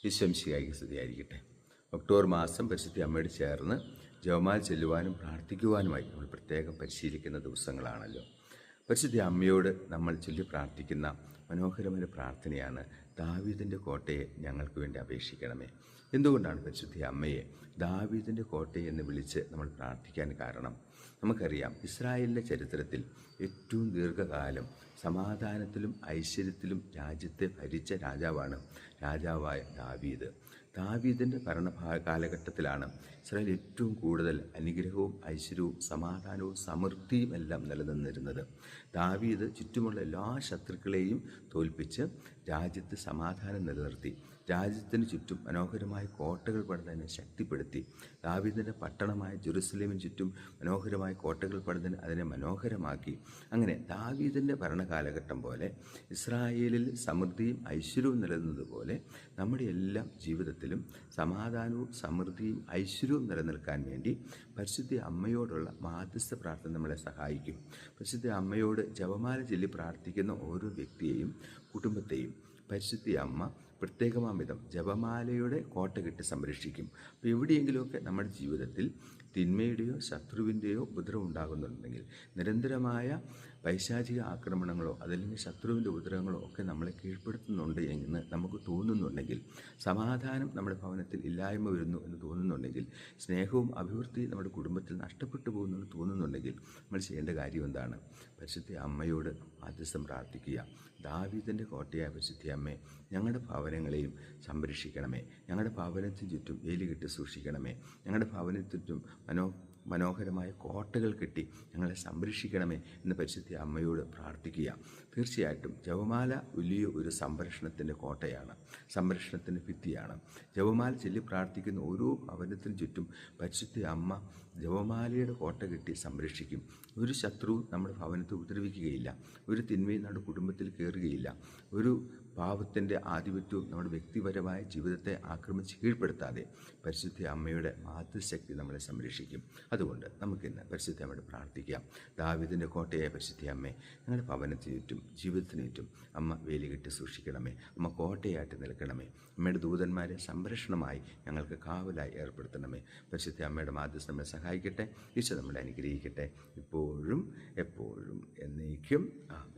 ഈശ്വംശിയായി സ്തുതിയായിരിക്കട്ടെ. ഒക്ടോബർ മാസം പരിശുദ്ധ അമ്മയോട് ചേർന്ന് ജപമാല ചെല്ലുവാനും പ്രാർത്ഥിക്കുവാനുമായി നമ്മൾ പ്രത്യേകം പരിശീലിക്കുന്ന ദിവസങ്ങളാണല്ലോ. പരിശുദ്ധ അമ്മയോട് നമ്മൾ ചൊല്ലി പ്രാർത്ഥിക്കുന്ന മനോഹരമായ പ്രാർത്ഥനയാണ് ദാവീദിൻ്റെ കോട്ടയെ ഞങ്ങൾക്ക് വേണ്ടി അപേക്ഷിക്കണമേ. എന്തുകൊണ്ടാണ് പരിശുദ്ധ അമ്മയെ ദാവീദിൻ്റെ കോട്ടയെ എന്ന് വിളിച്ച് നമ്മൾ പ്രാർത്ഥിക്കാൻ കാരണം? നമുക്കറിയാം, ഇസ്രായേലിൻ്റെ ചരിത്രത്തിൽ ഏറ്റവും ദീർഘകാലം സമാധാനത്തിലും ഐശ്വര്യത്തിലും രാജ്യത്തെ ഭരിച്ച രാജാവായ ദാവീദ്. ദാവീദിൻ്റെ കാലഘട്ടത്തിലാണ് ഇസ്രായേൽ ഏറ്റവും കൂടുതൽ അനുഗ്രഹവും ഐശ്വര്യവും സമാധാനവും സമൃദ്ധിയും എല്ലാം നിലനിന്നിരുന്നത്. ദാവീദ് ചുറ്റുമുള്ള എല്ലാ ശത്രുക്കളെയും തോൽപ്പിച്ച് രാജ്യത്ത് സമാധാനം നിലനിർത്തി. രാജ്യത്തിന് ചുറ്റും മനോഹരമായ കോട്ടകൾ പണിതതിനെ ശക്തിപ്പെടുത്തി. ദാവീദിൻ്റെ പട്ടണമായ ജെറുസലേമിന് ചുറ്റും മനോഹരമായ കോട്ടകൾ പണിതതിന് അതിനെ മനോഹരമാക്കി. അങ്ങനെ ദാവീദിൻ്റെ ഭരണകാലഘട്ടം പോലെ ഇസ്രായേലിൽ സമൃദ്ധിയും ഐശ്വര്യവും നിലനിന്നതുപോലെ നമ്മുടെ എല്ലാം ജീവിതത്തിലും സമാധാനവും സമൃദ്ധിയും ഐശ്വര്യവും നിലനിൽക്കാൻ വേണ്ടി പരിശുദ്ധ അമ്മയോടുള്ള മാധ്യസ്ഥ പ്രാർത്ഥന നമ്മളെ സഹായിക്കും. പരിശുദ്ധ അമ്മയോട് ജപമാല ചൊല്ലി പ്രാർത്ഥിക്കുന്ന ഓരോ വ്യക്തിയെയും കുടുംബത്തെയും പരിശുദ്ധ അമ്മ പ്രത്യേകമാം വിധം ജപമാലയുടെ കോട്ട കെട്ടി സംരക്ഷിക്കും. അപ്പോൾ എവിടെയെങ്കിലുമൊക്കെ നമ്മുടെ ജീവിതത്തിൽ തിന്മയുടെയോ ശത്രുവിൻ്റെയോ ഉപദ്രവം ഉണ്ടാകുന്നുണ്ടെങ്കിൽ, നിരന്തരമായ പൈശാചിക ആക്രമണങ്ങളോ അതല്ലെങ്കിൽ ശത്രുവിൻ്റെ ഉപദ്രവങ്ങളോ ഒക്കെ നമ്മളെ കീഴ്പ്പെടുത്തുന്നുണ്ട് എന്ന് നമുക്ക് തോന്നുന്നുണ്ടെങ്കിൽ, സമാധാനം നമ്മുടെ ഭവനത്തിൽ ഇല്ലായ്മ വരുന്നു എന്ന് തോന്നുന്നുണ്ടെങ്കിൽ, സ്നേഹവും അഭിവൃദ്ധിയും നമ്മുടെ കുടുംബത്തിൽ നഷ്ടപ്പെട്ടു പോകുന്നു എന്ന് തോന്നുന്നുണ്ടെങ്കിൽ, നമ്മൾ ചെയ്യേണ്ട കാര്യം എന്താണ്? പരിശുദ്ധ അമ്മയോട് മാധ്യസ്ഥം പ്രാർത്ഥിക്കുക. ദാവീദിൻ്റെ കോട്ടയായ പരിശുദ്ധ അമ്മേ, ഞങ്ങളുടെ ഭവനങ്ങളെയും സംരക്ഷിക്കണമേ. ഞങ്ങളുടെ ഭവനത്തിന് ചുറ്റും വേലി കെട്ടി സൂക്ഷിക്കണമേ. ഞങ്ങളുടെ ഭവനത്തിന് ചുറ്റും മനോഹരമായ കോട്ടകൾ കെട്ടി ഞങ്ങളെ സംരക്ഷിക്കണമേ എന്ന് പരിശുദ്ധ അമ്മയോട് പ്രാർത്ഥിക്കുക. തീർച്ചയായിട്ടും ജപമാല വലിയ ഒരു സംരക്ഷണത്തിൻ്റെ കോട്ടയാണ്, സംരക്ഷണത്തിൻ്റെ ഭിത്തിയാണ്. ജപമാല ചൊല്ലി പ്രാർത്ഥിക്കുന്ന ഓരോ ഭവനത്തിനും ചുറ്റും പരിശുദ്ധ അമ്മ ജപമാലയുടെ കോട്ട കെട്ടി സംരക്ഷിക്കും. ഒരു ശത്രുവും നമ്മുടെ ഭവനത്തെ ഉപദ്രവിക്കുകയില്ല. ഒരു തിന്മയും നമ്മുടെ കുടുംബത്തിൽ കയറുകയില്ല. ഒരു പാപത്തിൻ്റെ ആധിപത്യവും നമ്മുടെ വ്യക്തിപരമായ ജീവിതത്തെ ആക്രമിച്ച് കീഴ്പ്പെടുത്താതെ പരിശുദ്ധ അമ്മയുടെ മാതൃശക്തി നമ്മളെ സംരക്ഷിക്കും. അതുകൊണ്ട് നമുക്കിന്ന് പരിശുദ്ധ അമ്മയോട് പ്രാർത്ഥിക്കാം. ദാവീദിൻ്റെ കോട്ടയായ പരിശുദ്ധ അമ്മേ, ഞങ്ങളുടെ ഭവനത്തിന് ചുറ്റും ജീവിതത്തിന് ചുറ്റും അമ്മ വേലി കെട്ടി സൂക്ഷിക്കണമേ. അമ്മ കോട്ടയായിട്ട് നിൽക്കണമേ. അമ്മയുടെ ദൂതന്മാരെ സംരക്ഷണമായി ഞങ്ങൾക്ക് കാവലായി ഏർപ്പെടുത്തണമേ. പരിശുദ്ധ അമ്മയുടെ മാധ്യസ്ഥം നമ്മെ സഹായിക്കട്ടെ. ഈശോ നമ്മളെ അനുഗ്രഹിക്കട്ടെ, ഇപ്പോഴും എപ്പോഴും എന്നേക്കും. ആമേൻ.